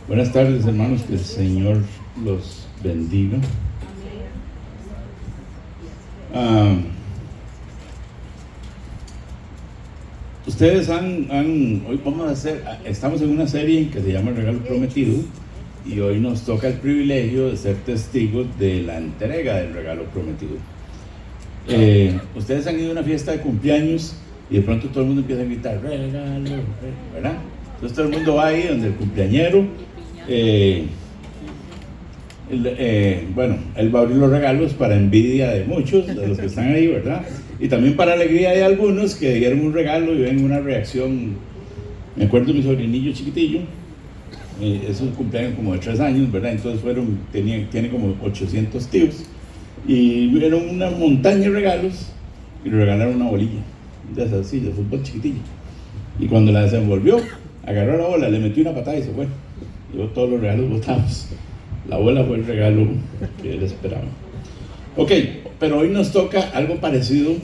Buenas tardes, hermanos, que el Señor los bendiga. Ustedes hoy estamos en una serie que se llama El Regalo Prometido, y hoy nos toca el privilegio de ser testigos de la entrega del regalo prometido. Ustedes han ido a una fiesta de cumpleaños y de pronto todo el mundo empieza a gritar regalo, ¿verdad? Entonces todo el mundo va ahí donde el cumpleañero, él va a abrir los regalos para envidia de muchos de los que están ahí, ¿verdad? Y también para alegría de algunos que dieron un regalo y ven una reacción. Me acuerdo de mi sobrinillo chiquitillo, es un cumpleaños como de 3 años, ¿verdad? Entonces tiene como 800 tíos, y vieron una montaña de regalos y le regalaron una bolilla de esas, sí, de fútbol chiquitillo. Y cuando la desenvolvió, agarró la bola, le metió una patada y se fue. Llevó todos los regalos botados. La bola fue el regalo que él esperaba. Ok, pero hoy nos toca algo parecido.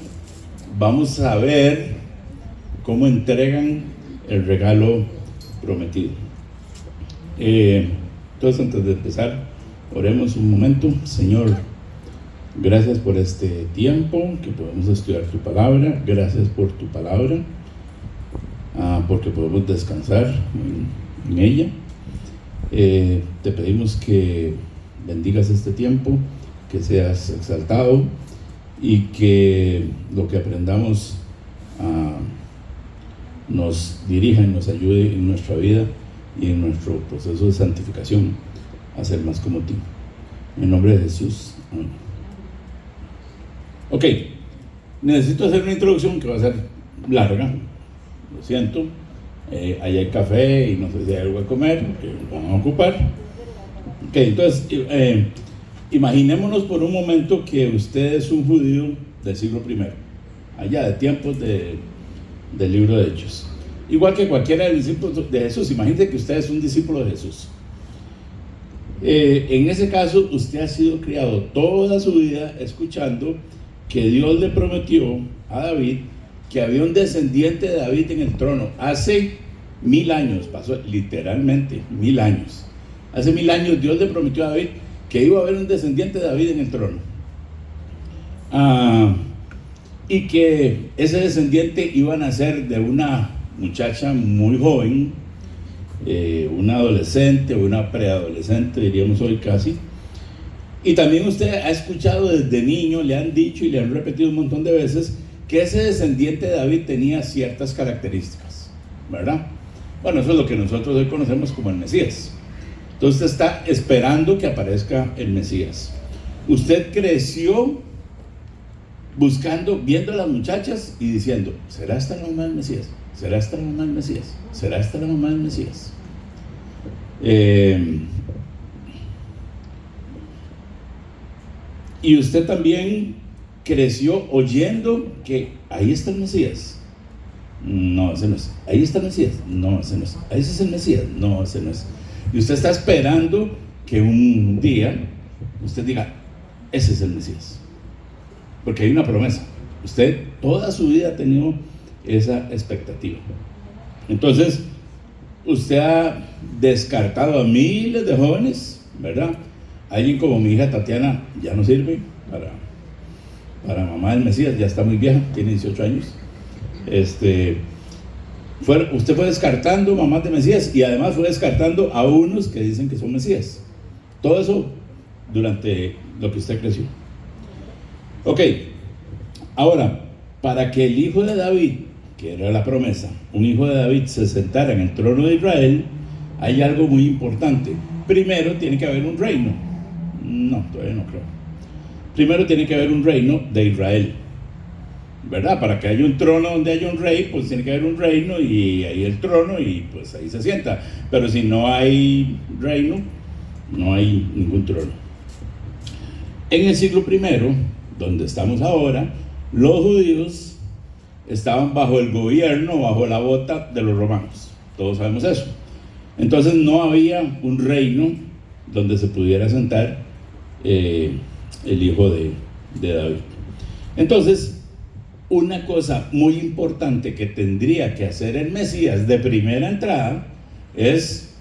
Vamos a ver cómo entregan el regalo prometido. Entonces, antes de empezar, oremos un momento. Señor, gracias por este tiempo que podemos estudiar tu palabra. Gracias por tu palabra, porque podemos descansar en ella. Te pedimos que bendigas este tiempo, que seas exaltado y que lo que aprendamos nos dirija y nos ayude en nuestra vida y en nuestro proceso de santificación a ser más como ti. En el nombre de Jesús, amén. Ok, necesito hacer una introducción que va a ser larga, lo siento. Ahí hay café y no sé si hay algo a comer, que van a ocupar. Ok, entonces, imaginémonos por un momento que usted es un judío del siglo I, allá de tiempos del libro de Hechos. Igual que cualquiera de los discípulos de Jesús, imagínese que usted es un discípulo de Jesús. En ese caso, usted ha sido criado toda su vida escuchando que Dios le prometió a David que había un descendiente de David en el trono. Hace 1000 años, pasó literalmente 1000 años. Hace 1000 años Dios le prometió a David que iba a haber un descendiente de David en el trono. Y que ese descendiente iba a nacer de una muchacha muy joven, una adolescente o una preadolescente, diríamos hoy casi. Y también usted ha escuchado desde niño, le han dicho y le han repetido un montón de veces que ese descendiente de David tenía ciertas características, ¿verdad? Bueno, eso es lo que nosotros hoy conocemos como el Mesías. Entonces usted está esperando que aparezca el Mesías. Usted creció buscando, viendo a las muchachas y diciendo: ¿será esta la mamá del Mesías? ¿Será esta la mamá del Mesías? ¿Será esta la mamá del Mesías? Y usted también creció oyendo que ahí está el Mesías. No, ese no es. Ahí está el Mesías. No, ese no es. Ese es el Mesías. No, ese no es. Y usted está esperando que un día usted diga: ese es el Mesías. Porque hay una promesa. Usted toda su vida ha tenido esa expectativa. Entonces, usted ha descartado a miles de jóvenes, ¿verdad? Alguien como mi hija Tatiana ya no sirve para mamá del Mesías, ya está muy vieja, tiene 18 años. Usted fue descartando mamás de Mesías y además fue descartando a unos que dicen que son Mesías. Todo eso durante lo que usted creció. Ok, ahora, para que el hijo de David, que era la promesa, un hijo de David se sentara en el trono de Israel, hay algo muy importante. Primero tiene que haber un reino. No, todavía no creo. Primero tiene que haber un reino de Israel, ¿verdad? Para que haya un trono donde haya un rey, pues tiene que haber un reino y ahí el trono y pues ahí se sienta. Pero si no hay reino, no hay ningún trono. En el siglo I, donde estamos ahora, los judíos estaban bajo el gobierno, bajo la bota de los romanos. Todos sabemos eso. Entonces no había un reino donde se pudiera sentar el hijo de David. Entonces, una cosa muy importante que tendría que hacer el Mesías de primera entrada es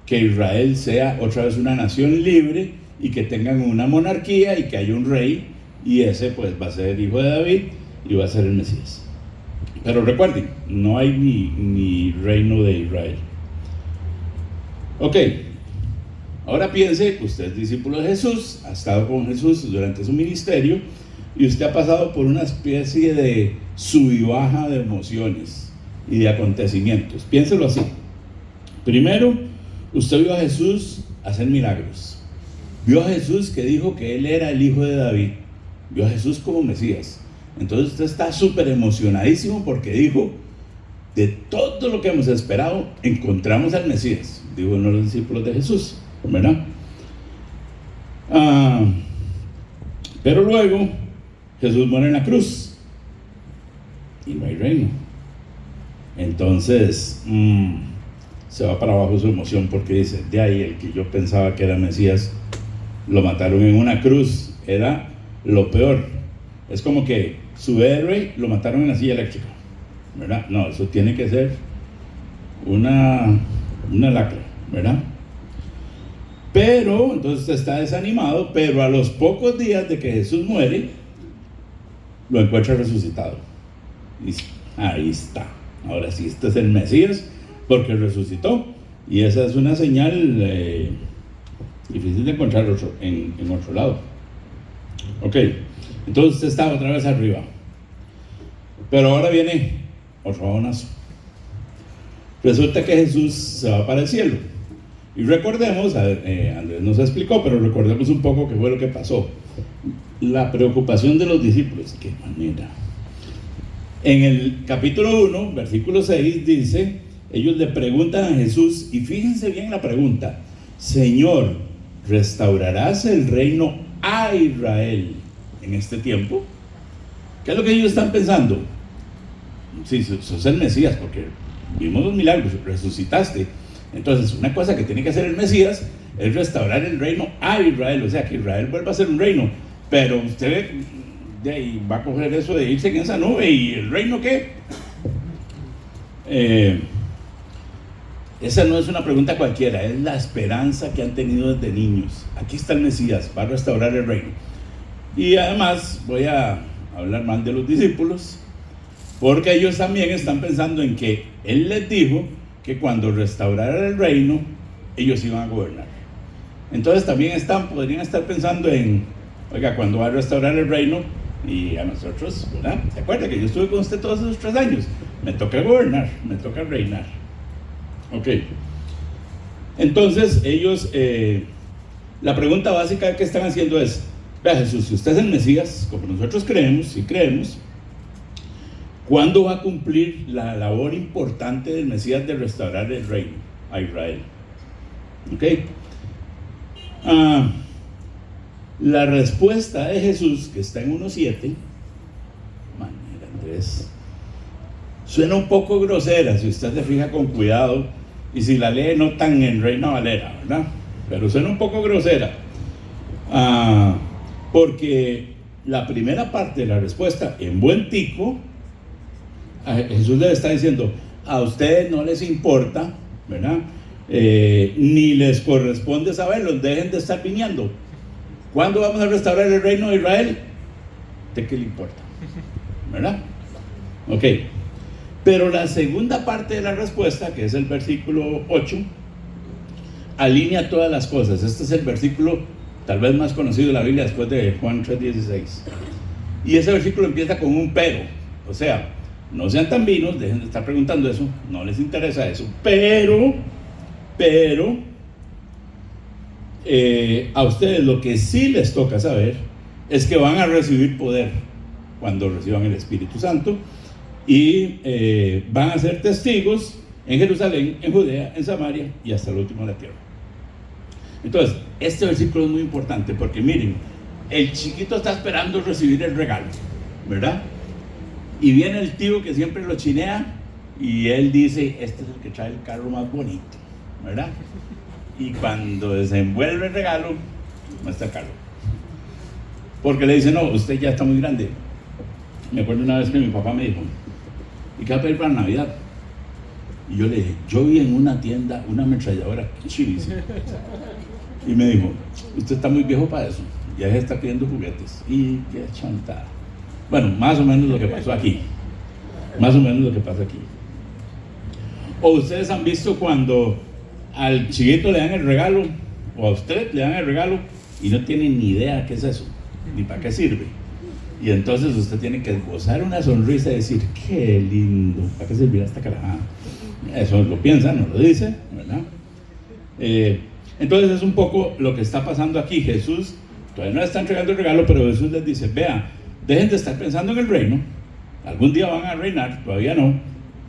que Israel sea otra vez una nación libre y que tengan una monarquía y que haya un rey, y ese pues va a ser hijo de David y va a ser el Mesías. Pero recuerden, no hay ni reino de Israel. Ok, ahora piense, usted es discípulo de Jesús, ha estado con Jesús durante su ministerio y usted ha pasado por una especie de sub y baja de emociones y de acontecimientos. Piénselo así. Primero, usted vio a Jesús hacer milagros. Vio a Jesús que dijo que él era el hijo de David. Vio a Jesús como Mesías. Entonces usted está súper emocionadísimo porque dijo, de todo lo que hemos esperado, encontramos al Mesías, dijo uno de los discípulos de Jesús, ¿verdad? Pero luego Jesús muere en la cruz y no hay reino. Entonces se va para abajo su emoción porque dice, de ahí el que yo pensaba que era Mesías, lo mataron en una cruz, era lo peor. Es como que su héroe lo mataron en la silla eléctrica, ¿verdad? No, eso tiene que ser una lacra, ¿verdad? Pero, entonces está desanimado, pero a los pocos días de que Jesús muere, lo encuentra resucitado. Y dice, ahí está, ahora sí, este es el Mesías, porque resucitó. Y esa es una señal difícil de encontrar en otro lado. Ok, entonces está otra vez arriba. Pero ahora viene otro bajonazo. Resulta que Jesús se va para el cielo. Y recordemos, Andrés nos explicó, pero recordemos un poco qué fue lo que pasó. La preocupación de los discípulos, qué manera. En el capítulo 1, versículo 6, dice, ellos le preguntan a Jesús, y fíjense bien la pregunta, Señor, ¿restaurarás el reino a Israel en este tiempo? ¿Qué es lo que ellos están pensando? Sí, sos el Mesías, porque vimos los milagros, resucitaste. Entonces, una cosa que tiene que hacer el Mesías es restaurar el reino a Israel, o sea, que Israel vuelva a ser un reino. Pero usted de ahí va a coger eso de irse en esa nube, ¿y el reino qué? Esa no es una pregunta cualquiera, es la esperanza que han tenido desde niños. Aquí está el Mesías, va a restaurar el reino. Y además voy a hablar mal de los discípulos, porque ellos también están pensando en que Él les dijo que cuando restaurara el reino, ellos iban a gobernar. Entonces también podrían estar pensando en, oiga, ¿cuándo va a restaurar el reino? Y a nosotros, ¿verdad? ¿Se acuerda que yo estuve con usted todos esos 3 años? Me toca gobernar, me toca reinar. Ok. Entonces ellos, la pregunta básica que están haciendo es, vea Jesús, si usted es el Mesías, como nosotros creemos, y creemos, ¿cuándo va a cumplir la labor importante del Mesías de restaurar el reino a Israel? Ok. La respuesta de Jesús, que está en 1.7, manera Andrés, suena un poco grosera si usted se fija con cuidado y si la lee no tan en Reina Valera, ¿verdad? Pero suena un poco grosera, porque la primera parte de la respuesta, en buen tico, Jesús les está diciendo, a ustedes no les importa, ¿verdad? Ni les corresponde saberlo, dejen de estar viniendo. ¿Cuándo vamos a restaurar el reino de Israel? ¿De qué le importa? ¿Verdad? Ok. Pero la segunda parte de la respuesta, que es el versículo 8, alinea todas las cosas. Este es el versículo tal vez más conocido de la Biblia después de Juan 3:16. Y ese versículo empieza con un pero. O sea, no sean tan vinos, dejen de estar preguntando eso, no les interesa eso. Pero a ustedes lo que sí les toca saber es que van a recibir poder cuando reciban el Espíritu Santo y van a ser testigos en Jerusalén, en Judea, en Samaria y hasta el último de la tierra. Entonces, este versículo es muy importante porque miren, el chiquito está esperando recibir el regalo, ¿verdad? Y viene el tío que siempre lo chinea y él dice, este es el que trae el carro más bonito, ¿verdad? Y cuando desenvuelve el regalo, no está el carro. Porque le dice, no, usted ya está muy grande. Me acuerdo una vez que mi papá me dijo, ¿y qué va a pedir para Navidad? Y yo le dije, yo vi en una tienda una ametralladora chivísima. Y me dijo, usted está muy viejo para eso, ya se está pidiendo juguetes. Y qué chantada. Bueno, más o menos lo que pasó aquí. Más o menos lo que pasa aquí. O ustedes han visto cuando al chiquito le dan el regalo, o a usted le dan el regalo, y no tiene ni idea qué es eso, ni para qué sirve. Y entonces usted tiene que gozar una sonrisa y decir, qué lindo, ¿para qué servirá esta carajada? Eso lo piensa, no lo dice, ¿verdad? Entonces es un poco lo que está pasando aquí. Jesús todavía no está entregando el regalo, pero Jesús les dice, vea, dejen de estar pensando en el reino, algún día van a reinar, todavía no.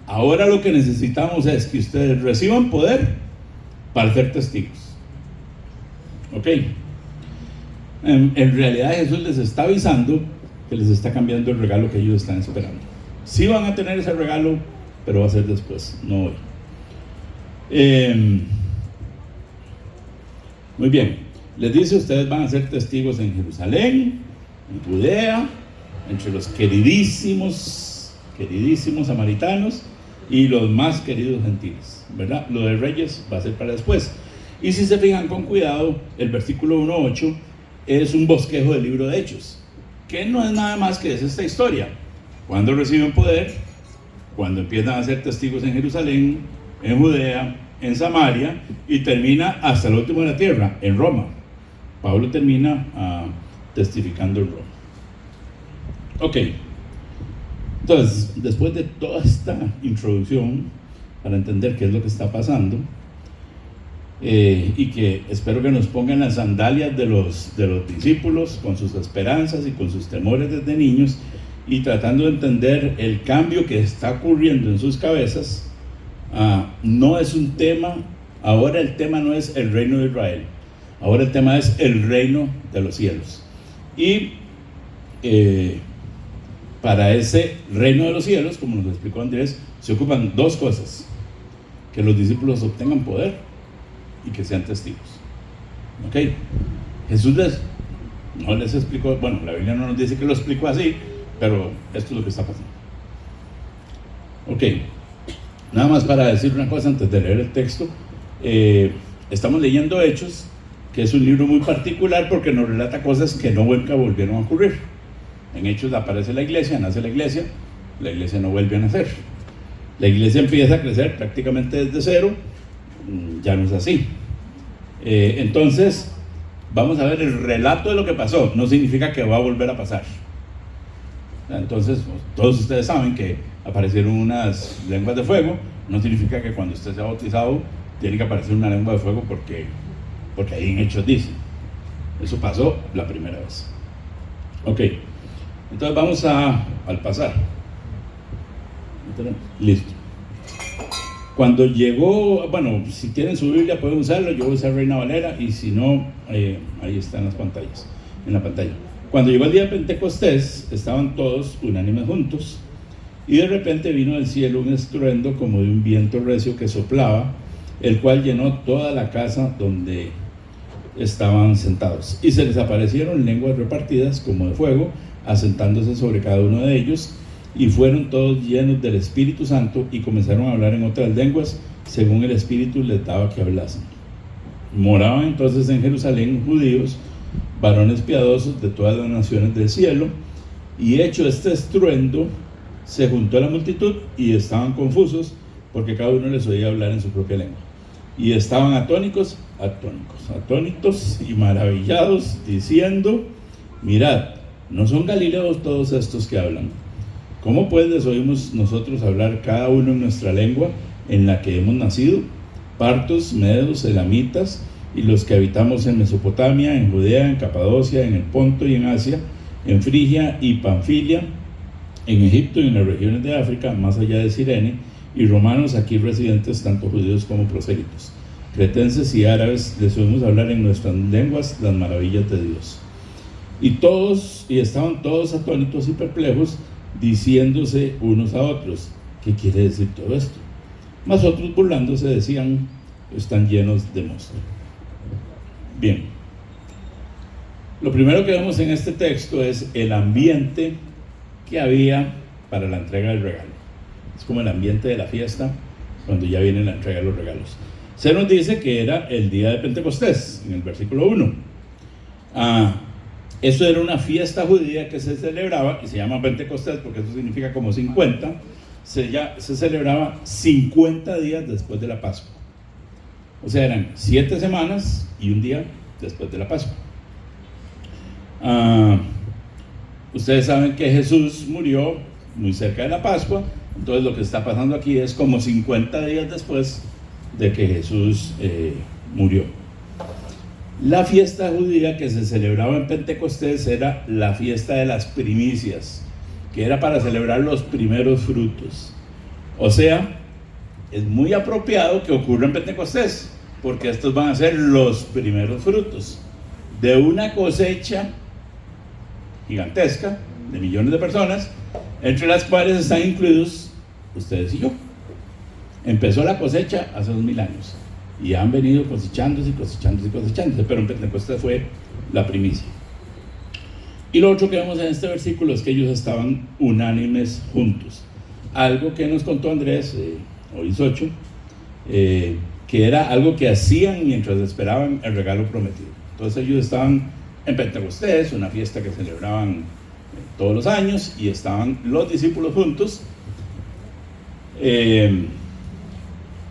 Ahora lo que necesitamos es que ustedes reciban poder para ser testigos. ¿Ok? En realidad Jesús les está avisando que les está cambiando el regalo que ellos están esperando. Sí van a tener ese regalo, pero va a ser después, no hoy. Muy bien, les dice, ustedes van a ser testigos en Jerusalén, en Judea, entre los queridísimos samaritanos y los más queridos gentiles, ¿verdad? Lo de Reyes va a ser para después. Y si se fijan con cuidado, el versículo 1:8 es un bosquejo del libro de Hechos, que no es nada más que es esta historia. Cuando reciben poder, cuando empiezan a ser testigos en Jerusalén, en Judea, en Samaria, y termina hasta el último de la tierra, en Roma. Pablo termina testificando en Roma. Ok, entonces, después de toda esta introducción, para entender qué es lo que está pasando, y que espero que nos pongan las sandalias de los discípulos, con sus esperanzas y con sus temores desde niños, y tratando de entender el cambio que está ocurriendo en sus cabezas. No es un tema, ahora el tema no es el reino de Israel, ahora el tema es el reino de los cielos. Y para ese reino de los cielos, como nos explicó Andrés, se ocupan dos cosas: que los discípulos obtengan poder y que sean testigos. ¿Ok? Jesús no les explicó, bueno, la Biblia no nos dice que lo explicó así, pero esto es lo que está pasando. Ok, nada más para decir una cosa antes de leer el texto. Estamos leyendo Hechos, que es un libro muy particular porque nos relata cosas que nunca volvieron a ocurrir. En Hechos aparece la iglesia, nace la iglesia no vuelve a nacer. La iglesia empieza a crecer prácticamente desde cero, ya no es así. Entonces, vamos a ver el relato de lo que pasó, no significa que va a volver a pasar. Entonces, todos ustedes saben que aparecieron unas lenguas de fuego, no significa que cuando usted sea bautizado tiene que aparecer una lengua de fuego porque ahí en Hechos dice. Eso pasó la primera vez. Ok, entonces vamos al pasar. Listo. Cuando llegó, bueno, si tienen su Biblia pueden usarlo, yo voy a usar Reina Valera, y si no, ahí están las pantallas, en la pantalla. Cuando llegó el día de Pentecostés, estaban todos unánimes juntos, y de repente vino del cielo un estruendo como de un viento recio que soplaba, el cual llenó toda la casa donde estaban sentados, y se les aparecieron lenguas repartidas como de fuego, asentándose sobre cada uno de ellos, y fueron todos llenos del Espíritu Santo y comenzaron a hablar en otras lenguas según el Espíritu les daba que hablasen. Moraban entonces en Jerusalén judíos, varones piadosos de todas las naciones del cielo, y hecho este estruendo se juntó la multitud y estaban confusos porque cada uno les oía hablar en su propia lengua, y estaban atónitos y maravillados, diciendo: mirad, ¿no son galileos todos estos que hablan? ¿Cómo pues les oímos nosotros hablar cada uno en nuestra lengua en la que hemos nacido? Partos, medos, elamitas, y los que habitamos en Mesopotamia, en Judea, en Capadocia, en el Ponto y en Asia, en Frigia y Panfilia, en Egipto y en las regiones de África, más allá de Cirene, y romanos aquí residentes, tanto judíos como prosélitos, cretenses y árabes, les oímos hablar en nuestras lenguas las maravillas de Dios. Y estaban todos atónitos y perplejos, diciéndose unos a otros: ¿qué quiere decir todo esto? Mas otros, burlándose, decían: están llenos de mosto. Bien, lo primero que vemos en este texto es el ambiente que había para la entrega del regalo. Es como el ambiente de la fiesta cuando ya viene la entrega de los regalos. Se nos dice que era el día de Pentecostés, en el versículo 1. Eso era una fiesta judía que se celebraba, y se llama Pentecostés porque eso significa como 50, se celebraba 50 días después de la Pascua. O sea, eran 7 semanas y un día después de la Pascua. Ustedes saben que Jesús murió muy cerca de la Pascua, entonces lo que está pasando aquí es como 50 días después de que Jesús murió. La fiesta judía que se celebraba en Pentecostés era la fiesta de las primicias, que era para celebrar los primeros frutos. O sea, es muy apropiado que ocurra en Pentecostés, porque estos van a ser los primeros frutos de una cosecha gigantesca de millones de personas, entre las cuales están incluidos ustedes y yo. Empezó la cosecha hace 2000 años y han venido cosechándose, pero en Pentecostés fue la primicia. Y lo otro que vemos en este versículo es que ellos estaban unánimes juntos, algo que nos contó Andrés hoy 8, que era algo que hacían mientras esperaban el regalo prometido. Entonces ellos estaban en Pentecostés, una fiesta que celebraban todos los años, y estaban los discípulos juntos,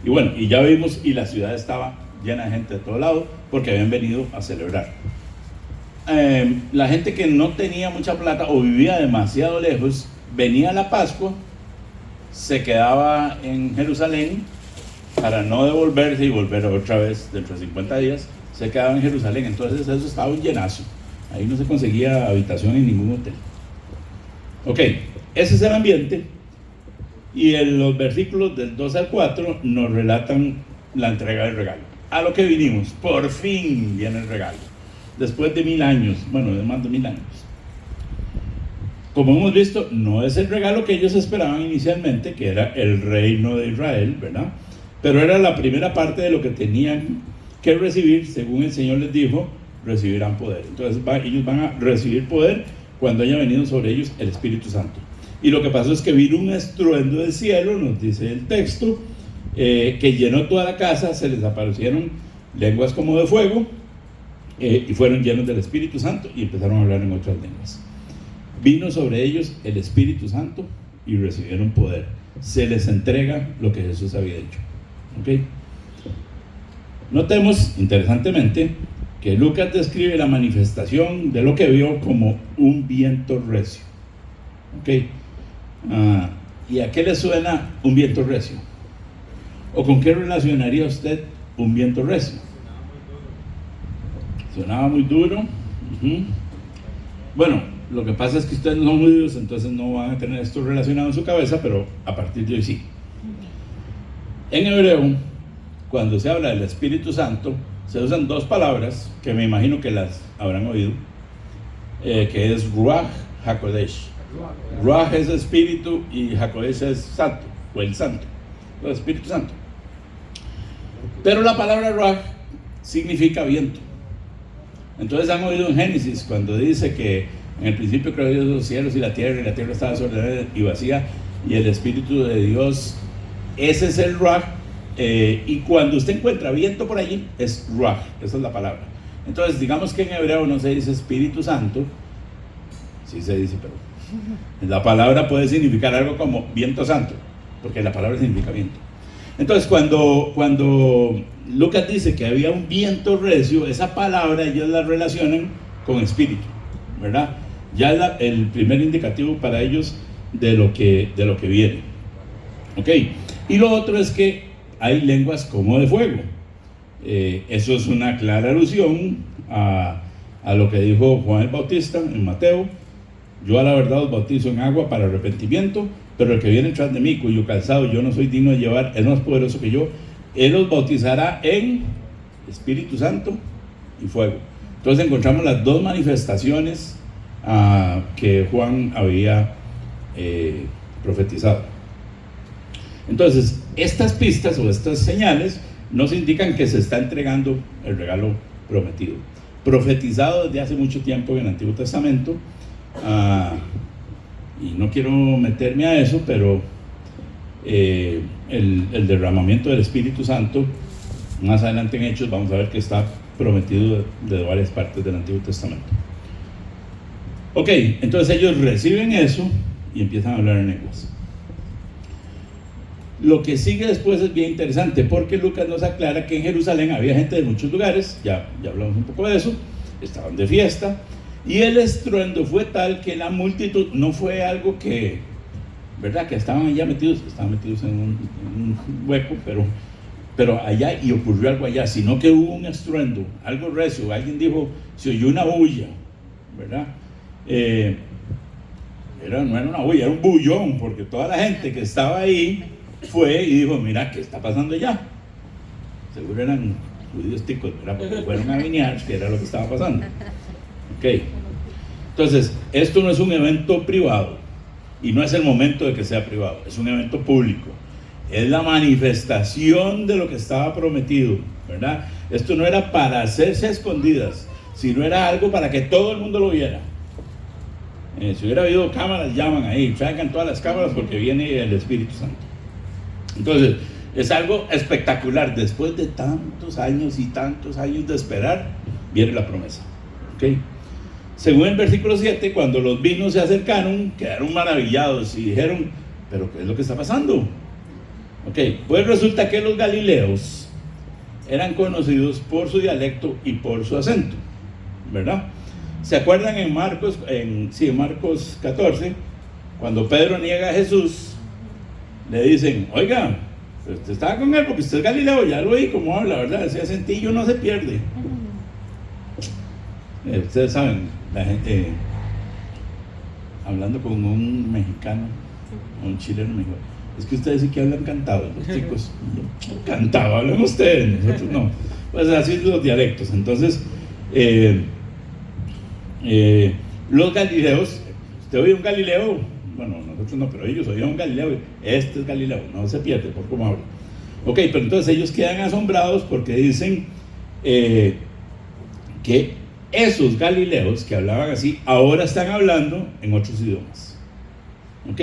y bueno, y ya vimos, y la ciudad estaba llena de gente de todo lado porque habían venido a celebrar. La gente que no tenía mucha plata o vivía demasiado lejos, venía a la Pascua, se quedaba en Jerusalén para no devolverse y volver otra vez dentro de 50 días, se quedaba en Jerusalén. Entonces eso estaba un llenazo, ahí no se conseguía habitación en ningún hotel. Ok, ese es el ambiente. Y en los versículos del 2 al 4 nos relatan la entrega del regalo. A lo que vinimos, por fin viene el regalo. Después de 1000 años, bueno, de más de 1000 años. Como hemos visto, no es el regalo que ellos esperaban inicialmente, que era el reino de Israel, ¿verdad? Pero era la primera parte de lo que tenían que recibir, según el Señor les dijo, recibirán poder. Entonces ellos van a recibir poder cuando haya venido sobre ellos el Espíritu Santo. Y lo que pasó es que vino un estruendo del cielo, nos dice el texto, que llenó toda la casa, se les aparecieron lenguas como de fuego, y fueron llenos del Espíritu Santo y empezaron a hablar en otras lenguas. Vino sobre ellos el Espíritu Santo y recibieron poder. Se les entrega lo que Jesús había hecho. ¿Okay? Notemos, interesantemente, que Lucas describe la manifestación de lo que vio como un viento recio. ¿Okay? ¿Y a qué le suena un viento recio? ¿O con qué relacionaría usted un viento recio? Sonaba muy duro. Bueno, lo que pasa es que ustedes no son judíos, entonces no van a tener esto relacionado en su cabeza, pero a partir de hoy sí. En hebreo, cuando se habla del Espíritu Santo, se usan dos palabras que me imagino que las habrán oído, que es Ruach HaKodesh. Ruach es espíritu y HaKodesh es santo, o el santo, el Espíritu Santo. Pero la palabra Ruach significa viento. Entonces han oído en Génesis cuando dice que en el principio creó Dios los cielos y la tierra estaba sobre y vacía, y el Espíritu de Dios, ese es el Ruach. Y cuando usted encuentra viento por allí, es Ruach, esa es la palabra. Entonces digamos que en hebreo no se dice Espíritu Santo, sí se dice, pero la palabra puede significar algo como viento santo, porque la palabra significa viento. Entonces cuando Lucas dice que había un viento recio, esa palabra ellos la relacionan con espíritu, ¿verdad? Ya es el primer indicativo para ellos de lo que viene. ¿Ok? Y lo otro es que hay lenguas como de fuego. Eso es una clara alusión a lo que dijo Juan el Bautista en Mateo: yo a la verdad os bautizo en agua para arrepentimiento, pero el que viene tras de mí, cuyo calzado yo no soy digno de llevar, es más poderoso que yo. Él os bautizará en Espíritu Santo y fuego. Entonces encontramos las dos manifestaciones que Juan había profetizado. Entonces, estas pistas o estas señales nos indican que se está entregando el regalo prometido, profetizado desde hace mucho tiempo en el Antiguo Testamento. Y no quiero meterme a eso, pero el derramamiento del Espíritu Santo. Más adelante en Hechos vamos a ver que está prometido de varias partes del Antiguo Testamento. Ok, entonces ellos reciben eso y empiezan a hablar en lenguas. Lo que sigue después es bien interesante, porque Lucas nos aclara que en Jerusalén había gente de muchos lugares, ya hablamos un poco de eso, estaban de fiesta, y el estruendo fue tal que la multitud, no fue algo que, ¿verdad? Que estaban metidos en un hueco, pero allá, y ocurrió algo allá, sino que hubo un estruendo, algo recio, alguien dijo, se oyó una bulla, ¿verdad? No era una bulla, era un bullón, porque toda la gente que estaba ahí fue y dijo, mira, ¿qué está pasando allá? Seguro eran judíos ticos, ¿verdad? Porque fueron a vinear, que era lo que estaba pasando. Ok, entonces, esto no es un evento privado, y no es el momento de que sea privado, es un evento público. Es la manifestación de lo que estaba prometido, ¿verdad? Esto no era para hacerse a escondidas, sino era algo para que todo el mundo lo viera. Si hubiera habido cámaras, llaman ahí, traigan todas las cámaras porque viene el Espíritu Santo. Entonces, es algo espectacular. Después de tantos años y tantos años de esperar, viene la promesa. ¿Okay? Según el versículo 7, cuando los vinos se acercaron, quedaron maravillados y dijeron, ¿pero qué es lo que está pasando? Ok, pues resulta que los galileos eran conocidos por su dialecto y por su acento, ¿verdad? ¿Se acuerdan en Marcos 14, cuando Pedro niega a Jesús? Le dicen, oiga, usted estaba con él porque usted es galileo, ya lo oí como habla, ¿verdad? Ese acentillo no se pierde. Ustedes saben, la gente, hablando con un mexicano, un chileno, me dijo, es que ustedes sí que hablan cantado, los chicos, cantado, hablan ustedes, nosotros no. Pues así son los dialectos. Entonces, los galileos, usted oye un galileo, bueno, nosotros no, pero ellos oían un galileo, este es galileo, no se pierde por cómo habla. Ok, pero entonces ellos quedan asombrados porque dicen que esos galileos que hablaban así, ahora están hablando en otros idiomas. Ok,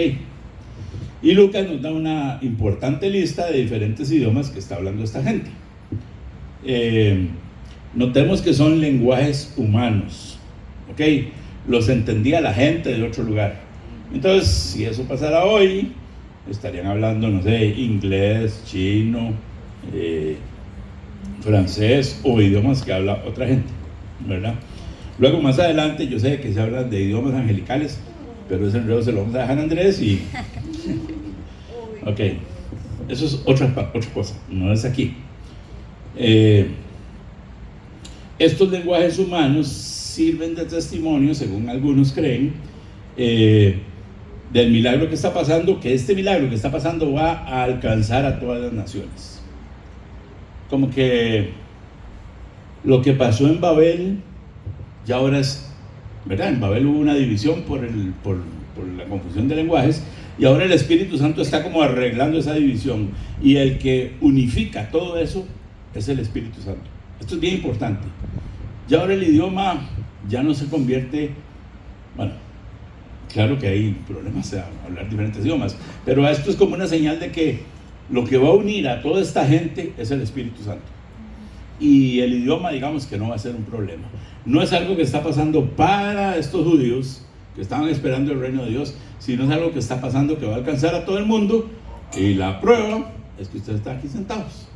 y Lucas nos da una importante lista de diferentes idiomas que está hablando esta gente. Notemos que son lenguajes humanos, ok, los entendía la gente de otro lugar. Entonces, si eso pasara hoy, estarían hablando, no sé, inglés, chino, francés o idiomas que habla otra gente, ¿verdad? Luego, más adelante, yo sé que se hablan de idiomas angelicales, pero ese enredo se lo vamos a dejar a Andrés y... Ok, eso es otra cosa, no es aquí. Estos lenguajes humanos sirven de testimonio, según algunos creen, del milagro que está pasando, que este milagro que está pasando va a alcanzar a todas las naciones. Como que lo que pasó en Babel, ya ahora es, ¿verdad? En Babel hubo una división por la confusión de lenguajes, y ahora el Espíritu Santo está como arreglando esa división, y el que unifica todo eso es el Espíritu Santo. Esto es bien importante. Ya ahora el idioma ya no se convierte, bueno, claro que hay problemas a hablar diferentes idiomas, pero esto es como una señal de que lo que va a unir a toda esta gente es el Espíritu Santo. Y el idioma, digamos que no va a ser un problema. No es algo que está pasando para estos judíos que estaban esperando el reino de Dios, sino es algo que está pasando que va a alcanzar a todo el mundo, y la prueba es que ustedes están aquí sentados.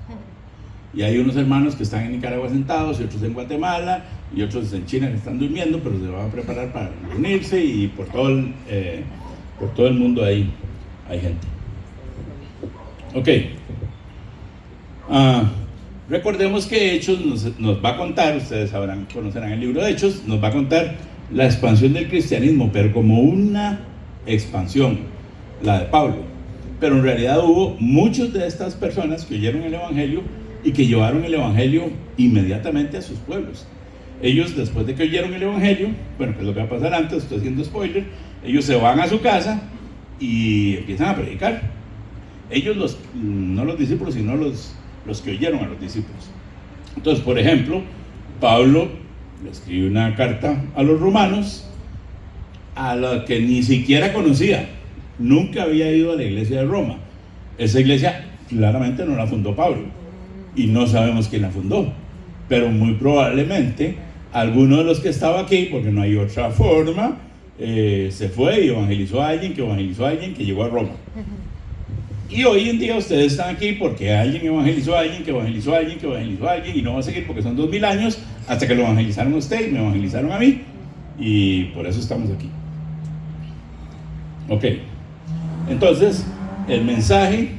Y hay unos hermanos que están en Nicaragua sentados, y otros en Guatemala, y otros en China que están durmiendo, pero se van a preparar para reunirse, y por todo el mundo hay gente. Ok. Recordemos que Hechos nos va a contar, ustedes conocerán el libro de Hechos, nos va a contar la expansión del cristianismo, pero como una expansión, la de Pablo. Pero en realidad hubo muchas de estas personas que oyeron el Evangelio y que llevaron el Evangelio inmediatamente a sus pueblos. Ellos, después de que oyeron el Evangelio, bueno, que es lo que va a pasar antes, estoy haciendo spoiler, ellos se van a su casa y empiezan a predicar. Ellos, no los discípulos, sino los que oyeron a los discípulos. Entonces, por ejemplo, Pablo le escribe una carta a los romanos, a la que ni siquiera conocía, nunca había ido a la iglesia de Roma, Esa iglesia claramente no la fundó Pablo y no sabemos quién la fundó, pero muy probablemente alguno de los que estaba aquí, porque no hay otra forma, se fue y evangelizó a alguien, que llegó a Roma. Y hoy en día ustedes están aquí porque alguien evangelizó a alguien, que evangelizó a alguien, que evangelizó a alguien, y no va a seguir porque son 2000 años hasta que lo evangelizaron a usted y me evangelizaron a mí, y por eso estamos aquí. Ok, entonces el mensaje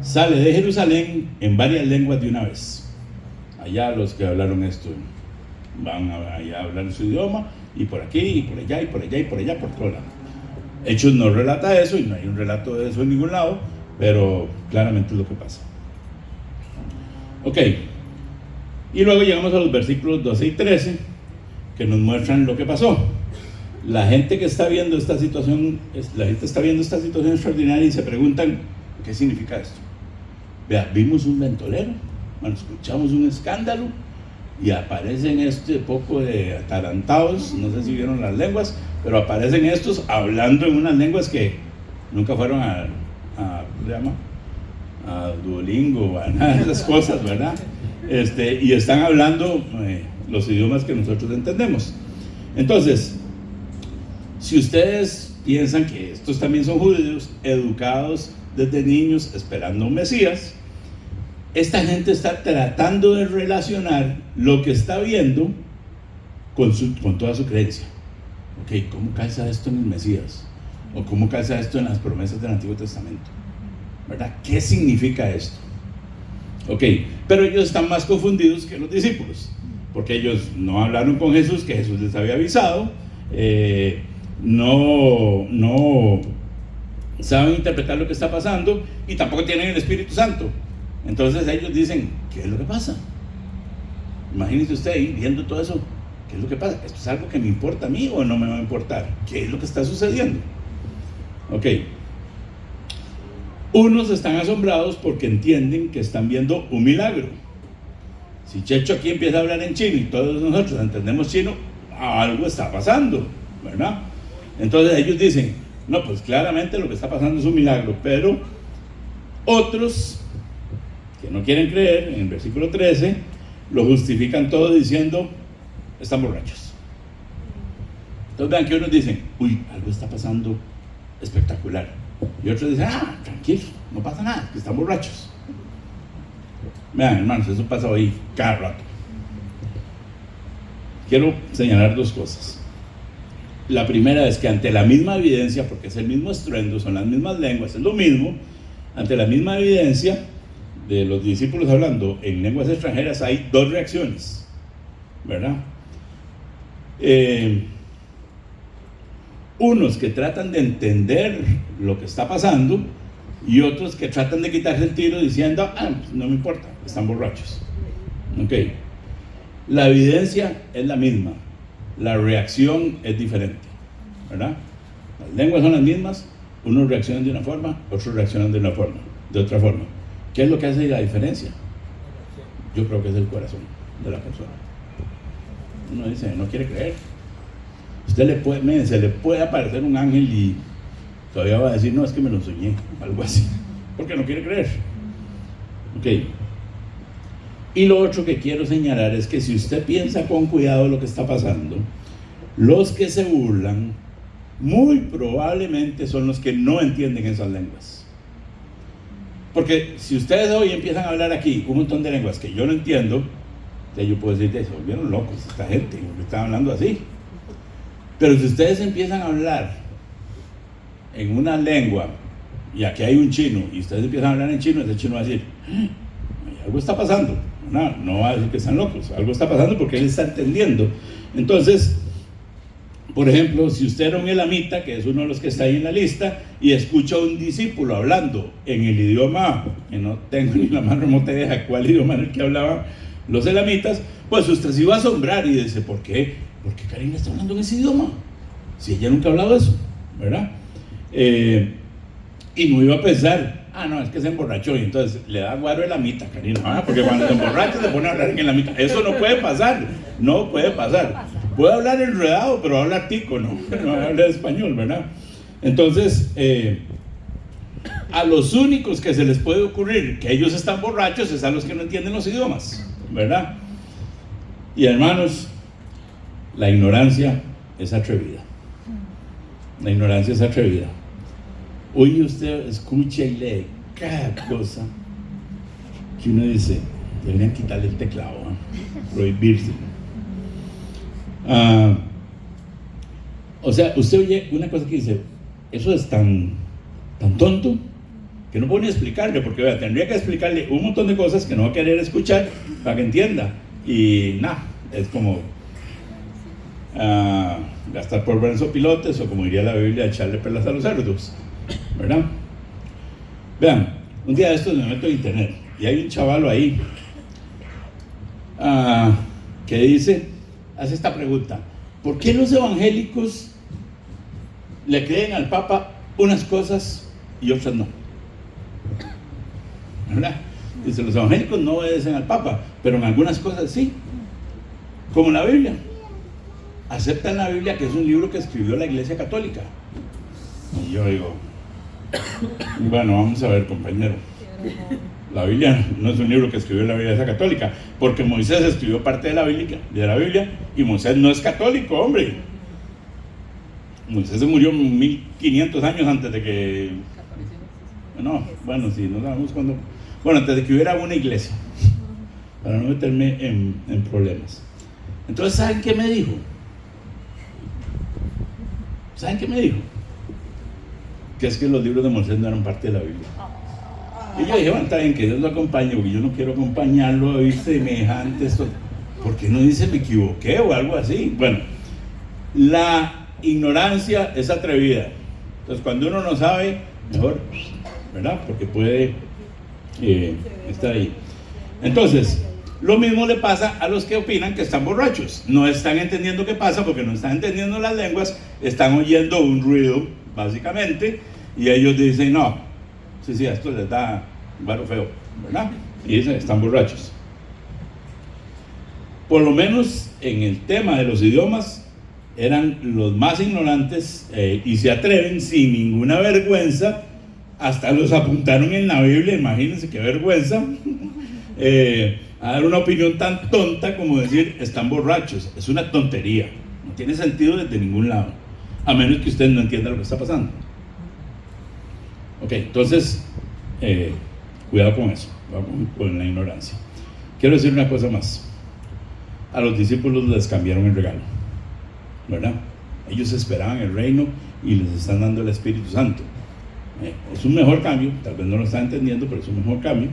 sale de Jerusalén en varias lenguas de una vez. Allá los que hablaron esto van allá a hablar su idioma, y por aquí, y por allá, y por allá, y por allá, por todo lado. Hechos no relata eso, y no hay un relato de eso en ningún lado, pero claramente es lo que pasa. Ok, y luego llegamos a los versículos 12 y 13, que nos muestran lo que pasó. La gente que está viendo esta situación, extraordinaria y se preguntan, ¿qué significa esto? Vea, vimos un ventolero, bueno, escuchamos un escándalo, y aparecen este poco de atarantados, no sé si vieron las lenguas, pero aparecen estos hablando en unas lenguas que nunca fueron ¿cómo se llama? A Duolingo, a nada de esas cosas, ¿verdad? Y están hablando los idiomas que nosotros entendemos. Entonces, si ustedes piensan que estos también son judíos, educados desde niños, esperando un Mesías, esta gente está tratando de relacionar lo que está viendo con toda su creencia. Ok, ¿cómo calza esto en el Mesías? ¿O cómo calza esto en las promesas del Antiguo Testamento? ¿Verdad? ¿Qué significa esto? Ok, pero ellos están más confundidos que los discípulos, porque ellos no hablaron con Jesús, que Jesús les había avisado, no saben interpretar lo que está pasando, y tampoco tienen el Espíritu Santo. Entonces ellos dicen, ¿qué es lo que pasa? Imagínese usted ahí viendo todo eso, ¿qué es lo que pasa? ¿Esto es algo que me importa a mí o no me va a importar? ¿Qué es lo que está sucediendo? Ok. Unos están asombrados porque entienden que están viendo un milagro. Si Checho aquí empieza a hablar en chino y todos nosotros entendemos chino, algo está pasando, ¿verdad? Entonces ellos dicen, no, pues claramente lo que está pasando es un milagro, pero otros que no quieren creer, en el versículo 13, lo justifican todo diciendo, están borrachos. Entonces vean que unos dicen, uy, algo está pasando espectacular, y otros dicen, tranquilo, no pasa nada, que están borrachos. Vean, hermanos, eso pasa hoy cada rato. Quiero señalar dos cosas. La primera es que ante la misma evidencia, porque es el mismo estruendo, son las mismas lenguas, es lo mismo, ante la misma evidencia de los discípulos hablando en lenguas extranjeras, hay dos reacciones, ¿verdad? Unos que tratan de entender lo que está pasando, y otros que tratan de quitarse el tiro diciendo, no me importa, están borrachos. Ok, la evidencia es la misma, la reacción es diferente, ¿verdad? Las lenguas son las mismas, unos reaccionan de una forma, otros reaccionan de otra forma. ¿Qué es lo que hace la diferencia? Yo creo que es el corazón de la persona. Uno dice, no quiere creer. Se le puede aparecer un ángel y todavía va a decir, no, es que me lo soñé, algo así, porque no quiere creer. Ok. Y lo otro que quiero señalar es que si usted piensa con cuidado lo que está pasando, los que se burlan muy probablemente son los que no entienden esas lenguas. Porque si ustedes hoy empiezan a hablar aquí un montón de lenguas que yo no entiendo, yo puedo decir, se volvieron locos esta gente, porque están hablando así. Pero si ustedes empiezan a hablar en una lengua, y aquí hay un chino, y ustedes empiezan a hablar en chino, ese chino va a decir, algo está pasando. No va a decir que están locos, algo está pasando porque él está entendiendo. Entonces, por ejemplo, si usted era un elamita, que es uno de los que está ahí en la lista, y escucha a un discípulo hablando en el idioma, que no tengo ni la más remota idea de cuál idioma en el que hablaban los elamitas, pues usted se iba a asombrar y dice, ¿por qué? ¿Por qué Karina está hablando en ese idioma? Si ella nunca ha hablado eso, ¿verdad? Y no iba a pensar, no, es que se emborrachó y entonces le da guaro elamita, Karina, porque cuando se emborracha se pone a hablar en elamita. Eso no puede pasar, no puede pasar. Puede hablar enredado, pero habla tico, no habla español, ¿verdad? Entonces, a los únicos que se les puede ocurrir que ellos están borrachos es a los que no entienden los idiomas, ¿verdad? Y hermanos, la ignorancia es atrevida. La ignorancia es atrevida. Hoy usted escucha y lee cada cosa que uno dice, deberían quitarle el teclado, prohibirse. O sea, usted oye una cosa que dice, eso es tan tonto que no puedo ni explicarle, porque vea, tendría que explicarle un montón de cosas que no va a querer escuchar para que entienda. Y nada, es como gastar por brazos pilotes, o como diría la Biblia, echarle perlas a los cerdos, ¿verdad? Vean, un día de estos me meto en internet y hay un chavalo ahí que dice, hace esta pregunta: ¿por qué los evangélicos le creen al Papa unas cosas y otras no? ¿Verdad? Dice, los evangélicos no obedecen al Papa, pero en algunas cosas sí, como la Biblia. Aceptan la Biblia, que es un libro que escribió la Iglesia Católica. Y yo digo, bueno, vamos a ver, compañero, la Biblia no es un libro que escribió la Iglesia Católica, porque Moisés escribió parte de la Biblia, y Moisés no es católico, hombre. Moisés se murió 1500 años antes de que... No, bueno, sí, no sabemos cuándo. Bueno, antes de que hubiera una iglesia, para no meterme en problemas. Entonces, ¿saben qué me dijo? ¿Saben qué me dijo? Que es que los libros de Moisés no eran parte de la Biblia. Y yo dije, bueno, está bien, que Dios lo acompañe, porque yo no quiero acompañarlo a oír semejante esto. ¿Por qué no dice me equivoqué o algo así? Bueno, la ignorancia es atrevida. Entonces, cuando uno no sabe, mejor, ¿verdad? Porque puede estar ahí. Entonces, lo mismo le pasa a los que opinan que están borrachos. No están entendiendo qué pasa porque no están entendiendo las lenguas, están oyendo un ruido, básicamente, y ellos dicen, no, sí, esto les da un barro feo, ¿verdad? Y dicen, están borrachos. Por lo menos en el tema de los idiomas, eran los más ignorantes y se atreven sin ninguna vergüenza, hasta los apuntaron en la Biblia, imagínense qué vergüenza, a dar una opinión tan tonta como decir, están borrachos. Es una tontería, no tiene sentido desde ningún lado, a menos que usted no entienda lo que está pasando. Ok, entonces, cuidado con eso, con la ignorancia. Quiero decir una cosa más. A los discípulos les cambiaron el regalo, ¿verdad? Ellos esperaban el reino y les están dando el Espíritu Santo. Es un mejor cambio, tal vez no lo están entendiendo, pero es un mejor cambio.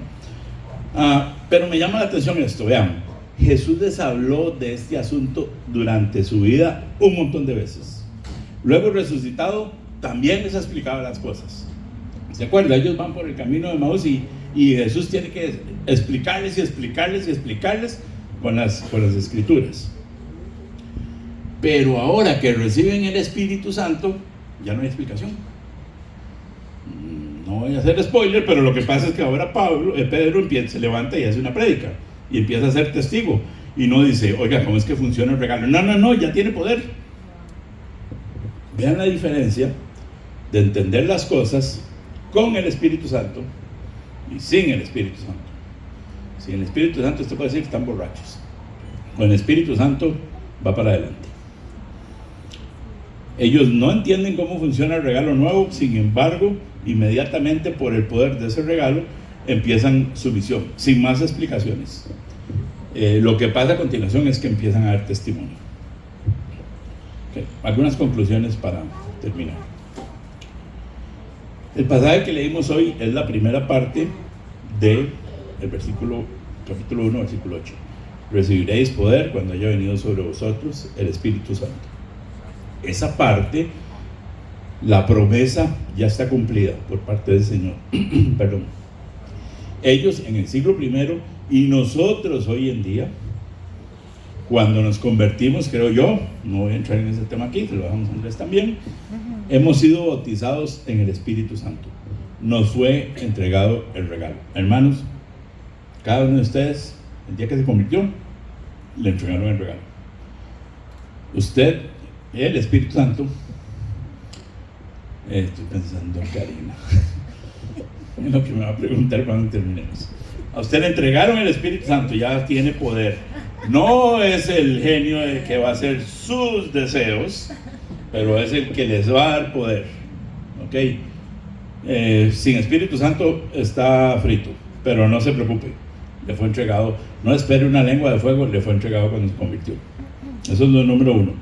Pero me llama la atención esto, vean, Jesús les habló de este asunto durante su vida un montón de veces. Luego resucitado, también les explicaba las cosas. ¿Se acuerdan? Ellos van por el camino de Emaús y Jesús tiene que explicarles con las escrituras. Pero ahora que reciben el Espíritu Santo, ya no hay explicación. No voy a hacer spoiler, pero lo que pasa es que ahora Pedro se levanta y hace una prédica y empieza a ser testigo y no dice, oiga, ¿cómo es que funciona el regalo? No, ya tiene poder. Vean la diferencia de entender las cosas con el Espíritu Santo y sin el Espíritu Santo. Sin el Espíritu Santo usted puede decir que están borrachos. Con el Espíritu Santo va para adelante. Ellos no entienden cómo funciona el regalo nuevo, sin embargo, inmediatamente por el poder de ese regalo empiezan su misión, sin más explicaciones. Lo que pasa a continuación es que empiezan a dar testimonio. Okay. Algunas conclusiones para terminar. El pasaje que leímos hoy es la primera parte del capítulo 1, versículo 8. Recibiréis poder cuando haya venido sobre vosotros el Espíritu Santo. Esa parte, la promesa ya está cumplida por parte del Señor. Perdón. Ellos en el siglo I y nosotros hoy en día, cuando nos convertimos, creo yo, no voy a entrar en ese tema aquí, se lo dejamos a Andrés también, hemos sido bautizados en el Espíritu Santo. Nos fue entregado el regalo. Hermanos, cada uno de ustedes, el día que se convirtió, le entregaron el regalo. Usted, el Espíritu Santo, estoy pensando en Karina. Es lo que me va a preguntar cuando terminemos. A usted le entregaron el Espíritu Santo, ya tiene poder. No es el genio el que va a hacer sus deseos, pero es el que les va a dar poder. ¿Ok? Sin Espíritu Santo está frito, pero no se preocupe, le fue entregado. No espere una lengua de fuego, le fue entregado cuando se convirtió. Eso es lo número uno.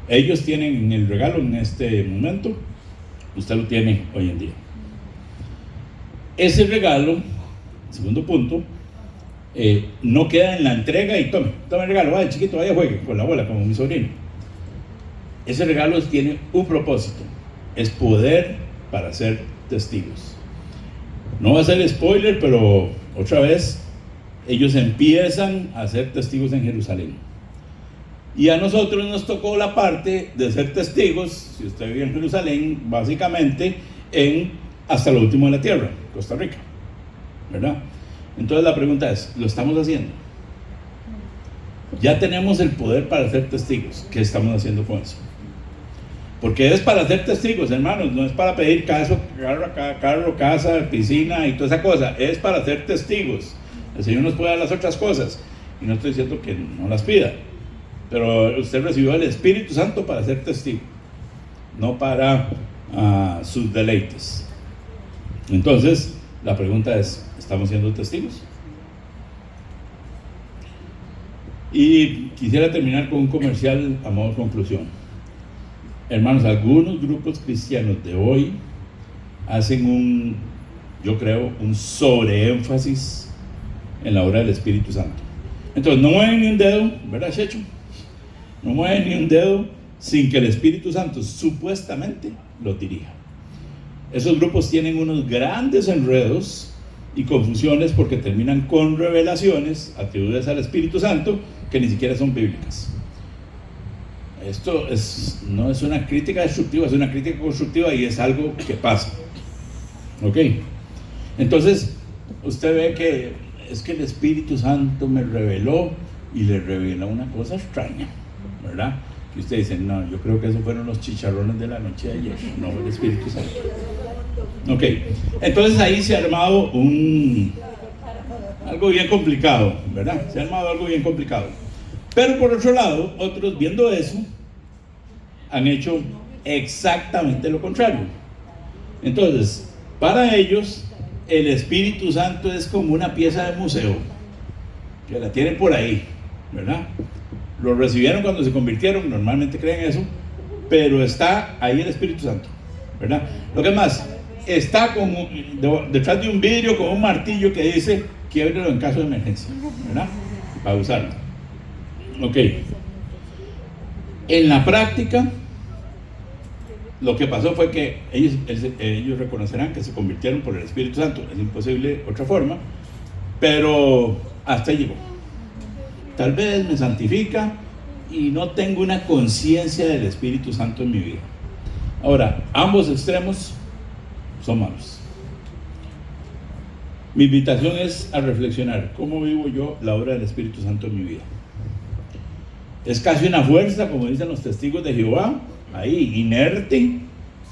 Ellos tienen el regalo en este momento, usted lo tiene hoy en día. Ese regalo, segundo punto, no queda en la entrega y tome el regalo, vaya chiquito, vaya juegue con la bola como mi sobrino. Ese regalo tiene un propósito, es poder para ser testigos. No va a ser spoiler, pero otra vez ellos empiezan a ser testigos en Jerusalén. Y a nosotros nos tocó la parte de ser testigos, si usted vive en Jerusalén, básicamente hasta lo último de la tierra, Costa Rica, ¿verdad? Entonces la pregunta es, ¿lo estamos haciendo? Ya tenemos el poder para ser testigos. ¿Qué estamos haciendo con eso? Porque es para ser testigos, hermanos, no es para pedir carro, casa, piscina y toda esa cosa, es para ser testigos. El Señor nos puede dar las otras cosas, y no estoy diciendo que no las pida, pero usted recibió el Espíritu Santo para ser testigo, no para sus deleites. Entonces, la pregunta es, ¿estamos siendo testigos? Y quisiera terminar con un comercial a modo de conclusión. Hermanos, algunos grupos cristianos de hoy hacen yo creo, un sobreénfasis en la obra del Espíritu Santo. Entonces, no mueven ni un dedo, ¿verdad, Checho? No mueven ni un dedo sin que el Espíritu Santo supuestamente lo dirija. Esos grupos tienen unos grandes enredos y confusiones porque terminan con revelaciones atribuidas al Espíritu Santo que ni siquiera son bíblicas. Esto no es una crítica destructiva, es una crítica constructiva y es algo que pasa. ¿Ok? Entonces, usted ve que es que el Espíritu Santo me reveló y le revela una cosa extraña, ¿verdad? Que usted dice, no, yo creo que esos fueron los chicharrones de la noche de ayer, no el Espíritu Santo. Ok, entonces ahí se ha armado algo bien complicado, ¿verdad? Se ha armado algo bien complicado. Pero por otro lado, otros viendo eso, han hecho exactamente lo contrario. Entonces, para ellos, el Espíritu Santo es como una pieza de museo, que la tienen por ahí, ¿verdad? Lo recibieron cuando se convirtieron, normalmente creen eso, pero está ahí el Espíritu Santo, ¿verdad? Lo que más, está detrás de un vidrio con un martillo que dice, quiébrelo en caso de emergencia, ¿verdad? Para usarlo. Ok. En la práctica, lo que pasó fue que ellos reconocerán que se convirtieron por el Espíritu Santo. Es imposible otra forma, pero hasta ahí llegó. Tal vez me santifica y no tengo una conciencia del Espíritu Santo en mi vida. Ahora, ambos extremos son malos. Mi invitación es a reflexionar cómo vivo yo la obra del Espíritu Santo en mi vida. Es casi una fuerza, como dicen los testigos de Jehová, ahí inerte,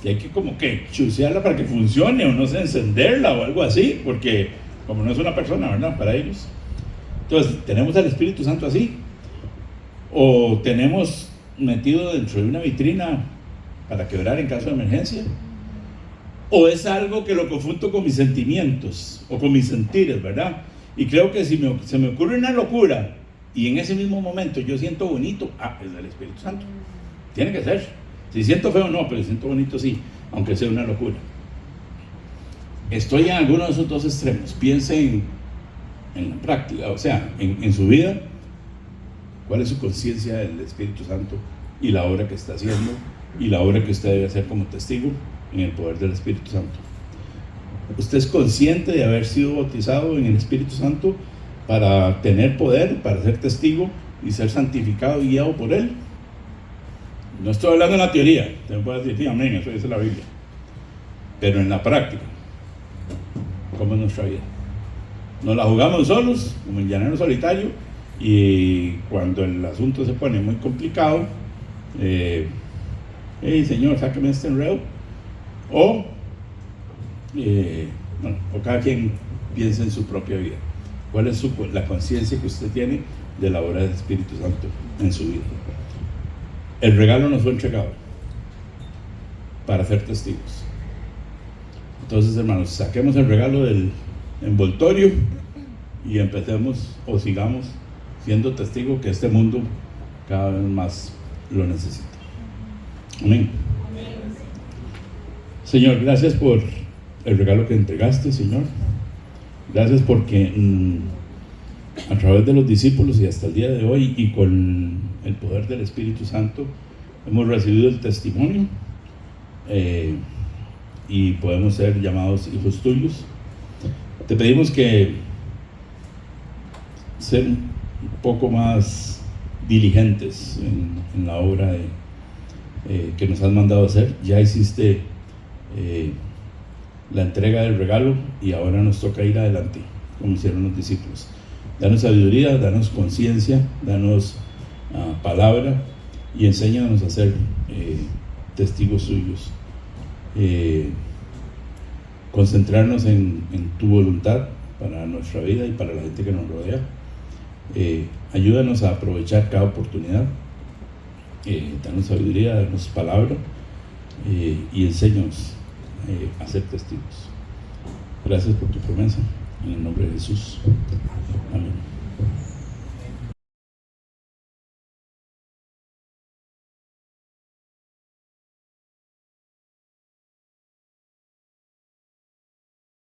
que hay que como que chusearla para que funcione, o no sé, encenderla o algo así, porque como no es una persona, ¿verdad? Para ellos. Entonces, ¿tenemos al Espíritu Santo así? ¿O tenemos metido dentro de una vitrina para quebrar en caso de emergencia? ¿O es algo que lo confundo con mis sentimientos o con mis sentires, ¿verdad? Y creo que si se me ocurre una locura y en ese mismo momento yo siento bonito, es del Espíritu Santo. Tiene que ser. Si siento feo, no, pero si siento bonito, sí, aunque sea una locura. Estoy en alguno de esos dos extremos. Piense en la práctica, o sea, en su vida, cuál es su conciencia del Espíritu Santo y la obra que está haciendo y la obra que usted debe hacer como testigo en el poder del Espíritu Santo. ¿Usted es consciente de haber sido bautizado en el Espíritu Santo para tener poder, para ser testigo y ser santificado y guiado por Él? No estoy hablando en la teoría, usted me puede decir, sí, amén, eso dice la Biblia, pero en la práctica, ¿cómo es nuestra vida? Nos la jugamos solos, como el llanero solitario, y cuando el asunto se pone muy complicado, hey Señor, sáqueme este enredo, o bueno, o cada quien piensa en su propia vida. ¿Cuál es la conciencia que usted tiene de la obra del Espíritu Santo en su vida? El regalo nos fue entregado para ser testigos. Entonces, hermanos, saquemos el regalo del envoltorio y empecemos o sigamos siendo testigos que este mundo cada vez más lo necesita. Amén. Señor, gracias por el regalo que entregaste, Señor. Gracias porque a través de los discípulos y hasta el día de hoy y con el poder del Espíritu Santo hemos recibido el testimonio y podemos ser llamados hijos tuyos. Te pedimos que ser un poco más diligentes en la obra que nos has mandado hacer. Ya hiciste la entrega del regalo y ahora nos toca ir adelante como hicieron los discípulos. Danos sabiduría, danos conciencia, danos palabra y enséñanos a ser testigos suyos. Concentrarnos en tu voluntad para nuestra vida y para la gente que nos rodea. Ayúdanos a aprovechar cada oportunidad. Danos sabiduría, danos palabra y enséñanos a ser testigos. Gracias por tu promesa. En el nombre de Jesús.